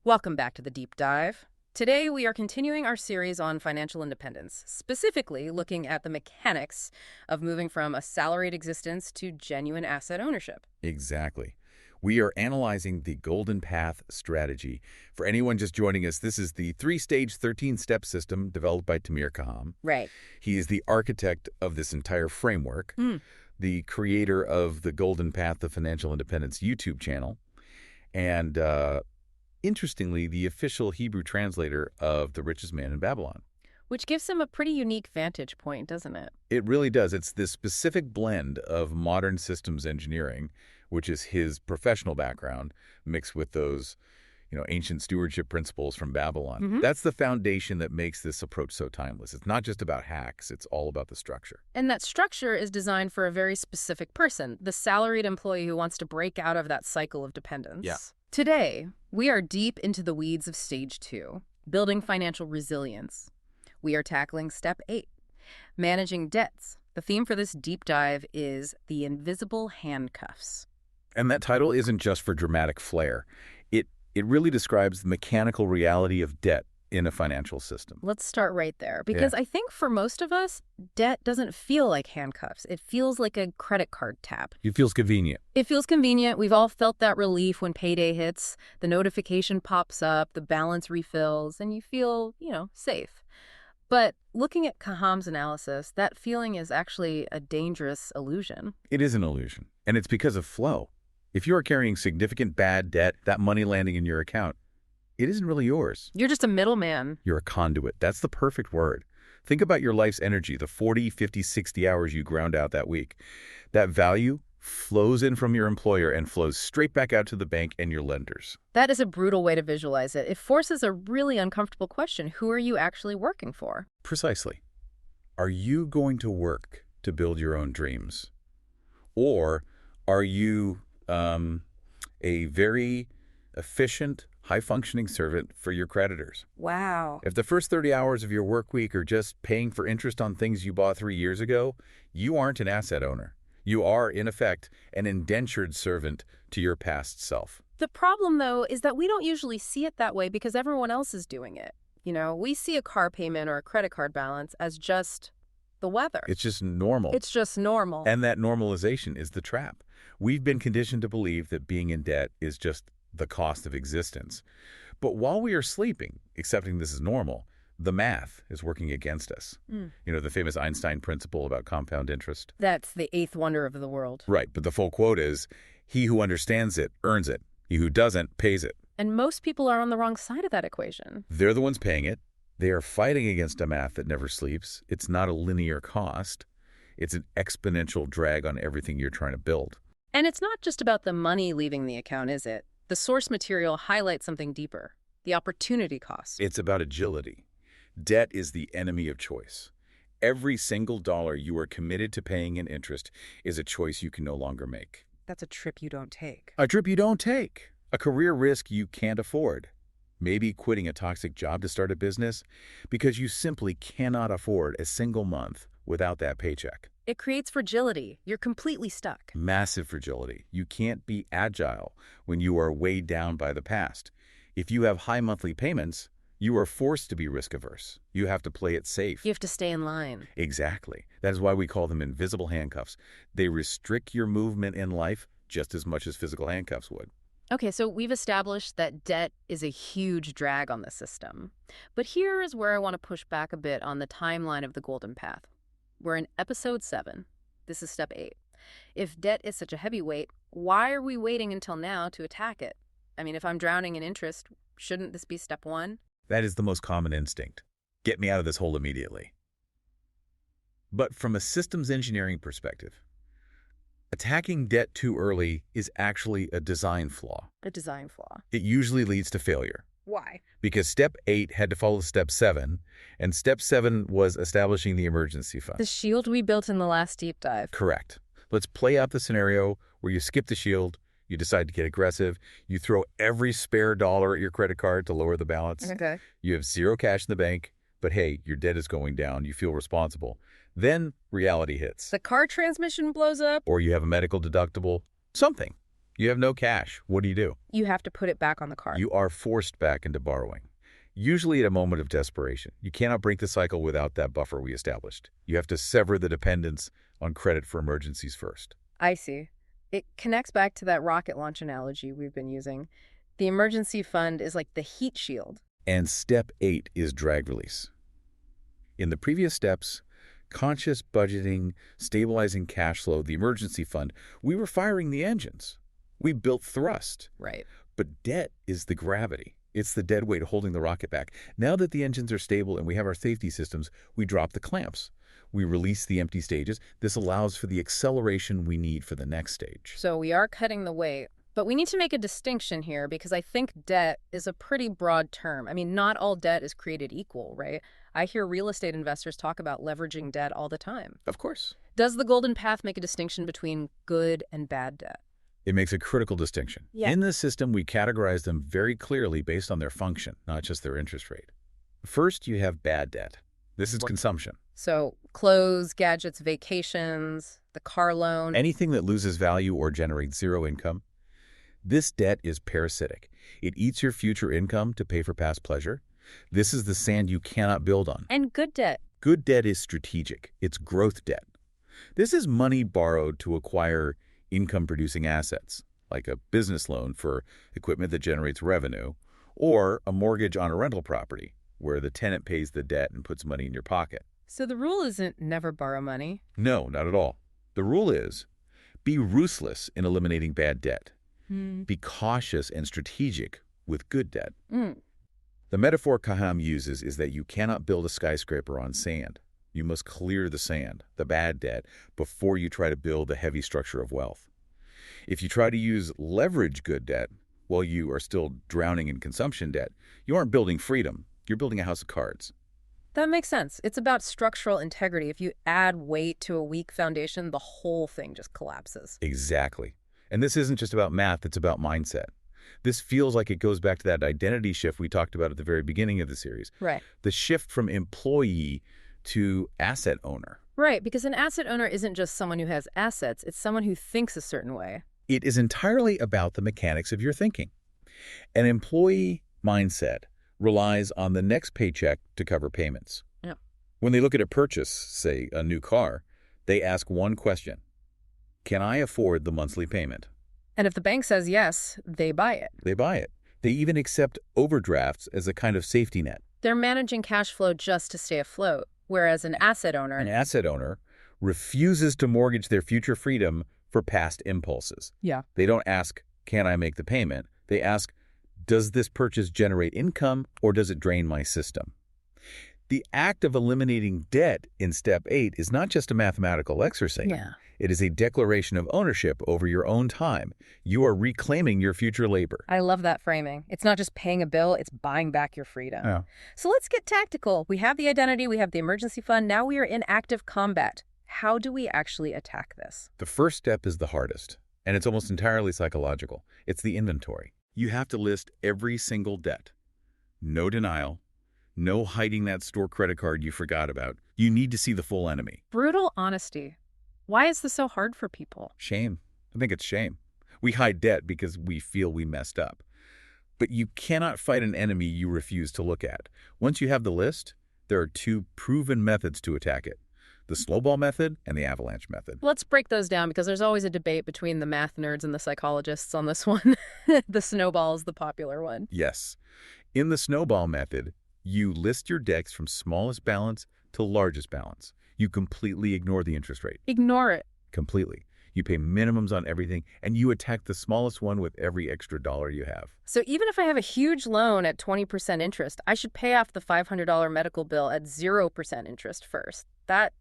Welcome back to the Deep Dive. Today, we are continuing our series on financial independence, specifically looking at the mechanics of moving from a salaried existence to genuine asset ownership. Exactly. We are analyzing the Golden Path strategy. For anyone just joining us, this is the 3-stage, 13-step system developed by Tamir Kaham. Right. He is the architect of this entire framework, the creator of the Golden Path, the Financial Independence YouTube channel, and interestingly, the official Hebrew translator of The Richest Man in Babylon. Which gives him a pretty unique vantage point, doesn't it? It really does. It's this specific blend of modern systems engineering, which is his professional background, mixed with those, ancient stewardship principles from Babylon. That's the foundation that makes this approach so timeless. It's not just about hacks. It's all about the structure. And that structure is designed for a very specific person, the salaried employee who wants to break out of that cycle of dependence. Yeah. Today, we are deep into the weeds of Stage 2, building financial resilience. We are tackling Step 8, managing debts. The theme for this deep dive is the invisible handcuffs. And that title isn't just for dramatic flair. It really describes the mechanical reality of debt in a financial system. Let's start right there, because I think for most of us, debt doesn't feel like handcuffs. It feels like a credit card tap. It feels convenient. It feels convenient. We've all felt that relief when payday hits. The notification pops up, the balance refills, and you feel, safe. But looking at Kaham's analysis, that feeling is actually a dangerous illusion. It is an illusion, and it's because of flow. If you are carrying significant bad debt, that money landing in your account, it isn't really yours. You're just a middleman. You're a conduit. That's the perfect word. Think about your life's energy, the 40, 50, 60 hours you ground out that week. That value flows in from your employer and flows straight back out to the bank and your lenders. That is a brutal way to visualize it. It forces a really uncomfortable question. Who are you actually working for? Precisely. Are you going to work to build your own dreams? Or are you a very efficient, high-functioning servant for your creditors? Wow. If the first 30 hours of your work week are just paying for interest on things you bought 3 years ago, you aren't an asset owner. You are, in effect, an indentured servant to your past self. The problem, though, is that we don't usually see it that way because everyone else is doing it. We see a car payment or a credit card balance as just the weather. It's just normal. It's just normal. And that normalization is the trap. We've been conditioned to believe that being in debt is just the cost of existence. But while we are sleeping, accepting this is normal, the math is working against us. The famous Einstein principle about compound interest. That's the eighth wonder of the world. Right, but the full quote is, he who understands it earns it. He who doesn't pays it. And most people are on the wrong side of that equation. They're the ones paying it. They are fighting against a math that never sleeps. It's not a linear cost. It's an exponential drag on everything you're trying to build. And it's not just about the money leaving the account, is it? The source material highlights something deeper, the opportunity cost. It's about agility. Debt is the enemy of choice. Every single dollar you are committed to paying in interest is a choice you can no longer make. That's a trip you don't take. A trip you don't take. A career risk you can't afford. Maybe quitting a toxic job to start a business because you simply cannot afford a single month without that paycheck. It creates fragility. You're completely stuck. Massive fragility. You can't be agile when you are weighed down by the past. If you have high monthly payments, you are forced to be risk-averse. You have to play it safe. You have to stay in line. Exactly. That is why we call them invisible handcuffs. They restrict your movement in life just as much as physical handcuffs would. Okay, so we've established that debt is a huge drag on the system. But here is where I want to push back a bit on the timeline of the Golden Path. We're in Episode 7. This is Step 8. If debt is such a heavy weight, why are we waiting until now to attack it? I mean, if I'm drowning in interest, shouldn't this be Step 1? That is the most common instinct. Get me out of this hole immediately. But from a systems engineering perspective, attacking debt too early is actually a design flaw. A design flaw. It usually leads to failure. Why? Because Step 8 had to follow Step 7, and Step 7 was establishing the emergency fund. The shield we built in the last deep dive. Correct. Let's play out the scenario where you skip the shield, you decide to get aggressive, you throw every spare dollar at your credit card to lower the balance. Okay. You have zero cash in the bank, but hey, your debt is going down, you feel responsible. Then reality hits. The car transmission blows up. Or you have a medical deductible. Something. You have no cash. What do? You have to put it back on the card. You are forced back into borrowing, usually at a moment of desperation. You cannot break the cycle without that buffer we established. You have to sever the dependence on credit for emergencies first. I see. It connects back to that rocket launch analogy we've been using. The emergency fund is like the heat shield. And step 8 is drag release. In the previous steps, conscious budgeting, stabilizing cash flow, the emergency fund, we were firing the engines. We built thrust. Right. But debt is the gravity. It's the dead weight holding the rocket back. Now that the engines are stable and we have our safety systems, we drop the clamps. We release the empty stages. This allows for the acceleration we need for the next stage. So we are cutting the weight. But we need to make a distinction here because I think debt is a pretty broad term. I mean, not all debt is created equal, right? I hear real estate investors talk about leveraging debt all the time. Of course. Does the Golden Path make a distinction between good and bad debt? It makes a critical distinction. Yeah. In this system, we categorize them very clearly based on their function, not just their interest rate. First, you have bad debt. This is consumption. So clothes, gadgets, vacations, the car loan. Anything that loses value or generates zero income. This debt is parasitic. It eats your future income to pay for past pleasure. This is the sand you cannot build on. And good debt. Good debt is strategic. It's growth debt. This is money borrowed to acquire income-producing assets, like a business loan for equipment that generates revenue, or a mortgage on a rental property, where the tenant pays the debt and puts money in your pocket. So the rule isn't never borrow money? No, not at all. The rule is be ruthless in eliminating bad debt. Be cautious and strategic with good debt. The metaphor Kaham uses is that you cannot build a skyscraper on sand. You must clear the sand, the bad debt, before you try to build the heavy structure of wealth. If you try to use leverage good debt while you are still drowning in consumption debt, you aren't building freedom. You're building a house of cards. That makes sense. It's about structural integrity. If you add weight to a weak foundation, the whole thing just collapses. Exactly. And this isn't just about math, it's about mindset. This feels like it goes back to that identity shift we talked about at the very beginning of the series. Right. The shift from employee to asset owner. Right, because an asset owner isn't just someone who has assets, it's someone who thinks a certain way. It is entirely about the mechanics of your thinking. An employee mindset relies on the next paycheck to cover payments. Yeah. When they look at a purchase, say a new car, they ask one question. Can I afford the monthly payment? And if the bank says yes, they buy it. They buy it. They even accept overdrafts as a kind of safety net. They're managing cash flow just to stay afloat, whereas an asset owner refuses to mortgage their future freedom for past impulses. Yeah. They don't ask, can I make the payment? They ask, does this purchase generate income or does it drain my system? The act of eliminating debt in step 8 is not just a mathematical exercise. Yeah. It is a declaration of ownership over your own time. You are reclaiming your future labor. I love that framing. It's not just paying a bill, it's buying back your freedom. Yeah. So let's get tactical. We have the identity, we have the emergency fund. Now we are in active combat. How do we actually attack this? The first step is the hardest, and it's almost entirely psychological. It's the inventory. You have to list every single debt. No denial. No hiding that store credit card you forgot about. You need to see the full enemy. Brutal honesty. Why is this so hard for people? Shame. I think it's shame. We hide debt because we feel we messed up. But you cannot fight an enemy you refuse to look at. Once you have the list, there are 2 proven methods to attack it. The snowball method and the avalanche method. Let's break those down because there's always a debate between the math nerds and the psychologists on this one. The snowball is the popular one. Yes. In the snowball method, you list your debts from smallest balance to largest balance. You completely ignore the interest rate. Ignore it. Completely. You pay minimums on everything, and you attack the smallest one with every extra dollar you have. So even if I have a huge loan at 20% interest, I should pay off the $500 medical bill at 0% interest first. That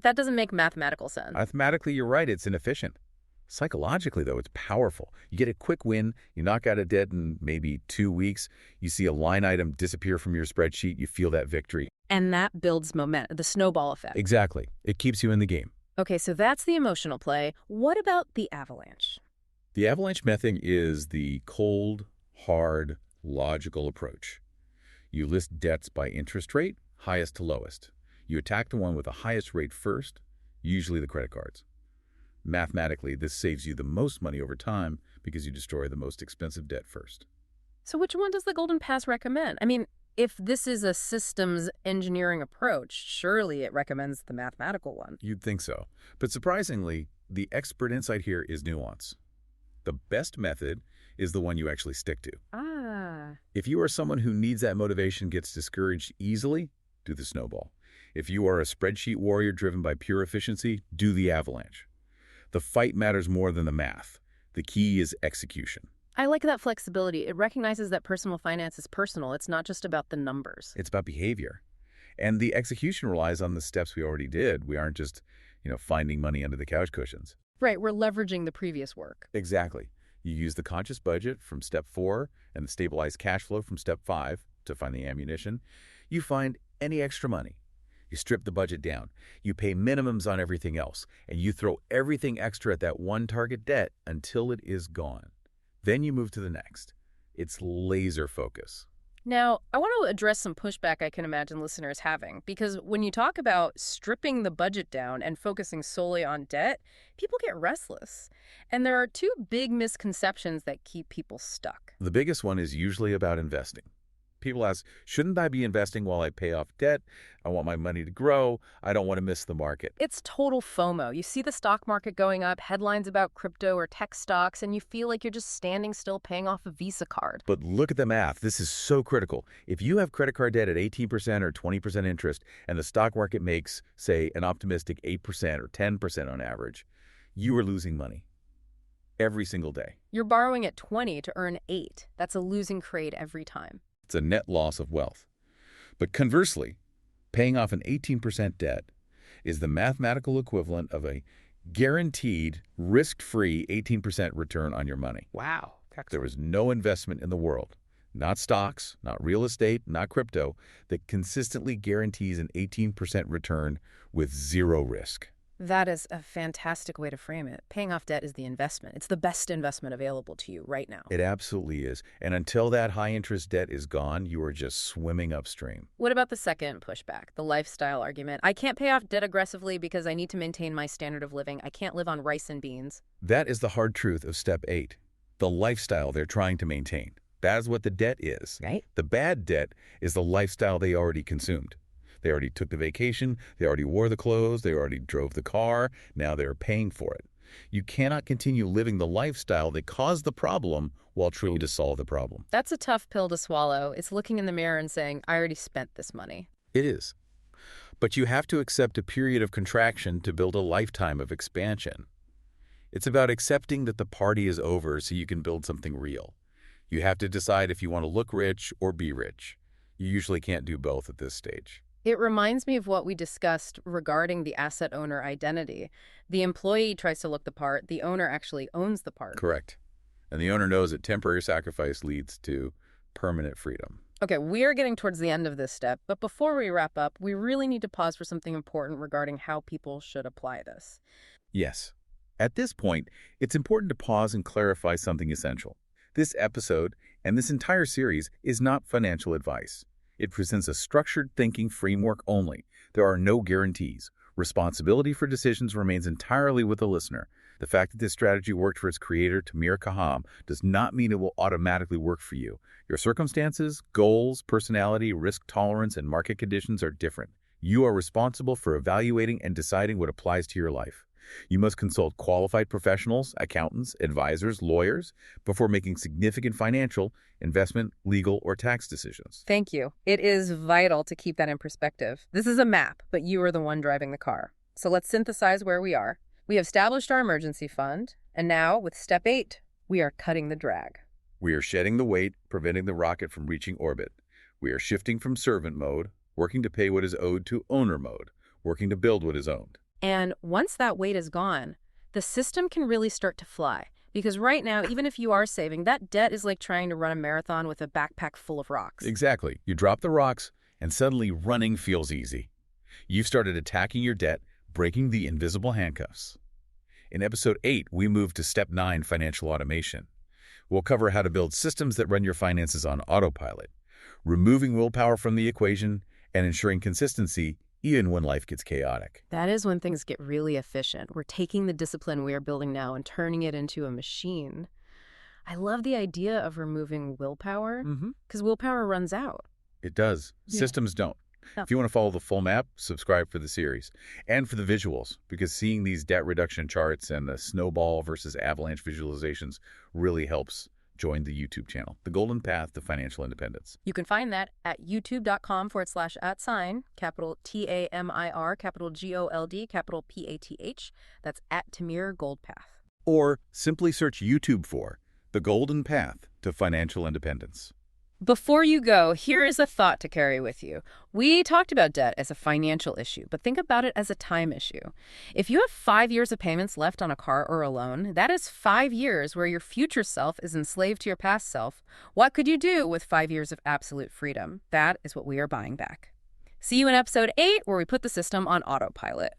doesn't make mathematical sense. Mathematically, you're right. It's inefficient. Psychologically, though, it's powerful. You get a quick win. You knock out a debt in maybe 2 weeks. You see a line item disappear from your spreadsheet. You feel that victory. And that builds momentum, the snowball effect. Exactly. It keeps you in the game. Okay, so that's the emotional play. What about the avalanche? The avalanche method is the cold, hard, logical approach. You list debts by interest rate, highest to lowest. You attack the one with the highest rate first, usually the credit cards. Mathematically, this saves you the most money over time because you destroy the most expensive debt first. So which one does the Golden Path recommend? I mean, if this is a systems engineering approach, surely it recommends the mathematical one. You'd think so. But surprisingly, the expert insight here is nuance. The best method is the one you actually stick to. If you are someone who needs that motivation, gets discouraged easily, do the snowball. If you are a spreadsheet warrior driven by pure efficiency, do the avalanche. The fight matters more than the math. The key is execution. I like that flexibility. It recognizes that personal finance is personal. It's not just about the numbers. It's about behavior. And the execution relies on the steps we already did. We aren't just, finding money under the couch cushions. Right, we're leveraging the previous work. Exactly. You use the conscious budget from step 4 and the stabilized cash flow from step 5 to find the ammunition. You find any extra money. You strip the budget down. You pay minimums on everything else. And you throw everything extra at that one target debt until it is gone. Then you move to the next. It's laser focus. Now, I want to address some pushback I can imagine listeners having, because when you talk about stripping the budget down and focusing solely on debt, people get restless. And there are two big misconceptions that keep people stuck. The biggest one is usually about investing. People ask, shouldn't I be investing while I pay off debt? I want my money to grow. I don't want to miss the market. It's total FOMO. You see the stock market going up, headlines about crypto or tech stocks, and you feel like you're just standing still paying off a Visa card. But look at the math. This is so critical. If you have credit card debt at 18% or 20% interest, and the stock market makes, say, an optimistic 8% or 10% on average, you are losing money every single day. You're borrowing at 20 to earn 8. That's a losing trade every time. It's a net loss of wealth. But conversely, paying off an 18% debt is the mathematical equivalent of a guaranteed, risk-free 18% return on your money. Wow. There is no investment in the world, not stocks, not real estate, not crypto, that consistently guarantees an 18% return with zero risk. That is a fantastic way to frame it. Paying off debt is the investment. It's the best investment available to you right now. It absolutely is. And until that high-interest debt is gone, you are just swimming upstream. What about the second pushback, the lifestyle argument? I can't pay off debt aggressively because I need to maintain my standard of living. I can't live on rice and beans. That is the hard truth of step 8, the lifestyle they're trying to maintain. That is what the debt is. Right. The bad debt is the lifestyle they already consumed. They already took the vacation, they already wore the clothes, they already drove the car, now they're paying for it. You cannot continue living the lifestyle that caused the problem while trying to solve the problem. That's a tough pill to swallow. It's looking in the mirror and saying, I already spent this money. It is. But you have to accept a period of contraction to build a lifetime of expansion. It's about accepting that the party is over so you can build something real. You have to decide if you want to look rich or be rich. You usually can't do both at this stage. It reminds me of what we discussed regarding the asset owner identity. The employee tries to look the part. The owner actually owns the part. Correct. And the owner knows that temporary sacrifice leads to permanent freedom. Okay, we are getting towards the end of this step, but before we wrap up, we really need to pause for something important regarding how people should apply this. Yes. At this point, it's important to pause and clarify something essential. This episode and this entire series is not financial advice. It presents a structured thinking framework only. There are no guarantees. Responsibility for decisions remains entirely with the listener. The fact that this strategy worked for its creator, Tamir Kaham, does not mean it will automatically work for you. Your circumstances, goals, personality, risk tolerance, and market conditions are different. You are responsible for evaluating and deciding what applies to your life. You must consult qualified professionals, accountants, advisors, lawyers, before making significant financial, investment, legal, or tax decisions. Thank you. It is vital to keep that in perspective. This is a map, but you are the one driving the car. So let's synthesize where we are. We have established our emergency fund, and now, with step 8, we are cutting the drag. We are shedding the weight, preventing the rocket from reaching orbit. We are shifting from servant mode, working to pay what is owed, to owner mode, working to build what is owned. And once that weight is gone, the system can really start to fly. Because right now, even if you are saving, that debt is like trying to run a marathon with a backpack full of rocks. Exactly. You drop the rocks, and suddenly running feels easy. You've started attacking your debt, breaking the invisible handcuffs. In episode 8, we move to step 9, financial automation. We'll cover how to build systems that run your finances on autopilot, removing willpower from the equation and ensuring consistency even when life gets chaotic. That is when things get really efficient. We're taking the discipline we are building now and turning it into a machine. I love the idea of removing willpower Mm-hmm. because willpower runs out. It does. Yeah. Systems don't. Oh. If you want to follow the full map, subscribe for the series. And for the visuals, because seeing these debt reduction charts and the snowball versus avalanche visualizations really helps. Join the YouTube channel, The Golden Path to Financial Independence. You can find that at youtube.com/@sign, capital TAMIR, capital GOLD, capital PATH. That's at Tamir Gold Path. Or simply search YouTube for The Golden Path to Financial Independence. Before you go, here is a thought to carry with you. We talked about debt as a financial issue, but think about it as a time issue. If you have 5 years of payments left on a car or a loan, that is 5 years where your future self is enslaved to your past self. What could you do with 5 years of absolute freedom? That is what we are buying back. See you in episode 8, where we put the system on autopilot.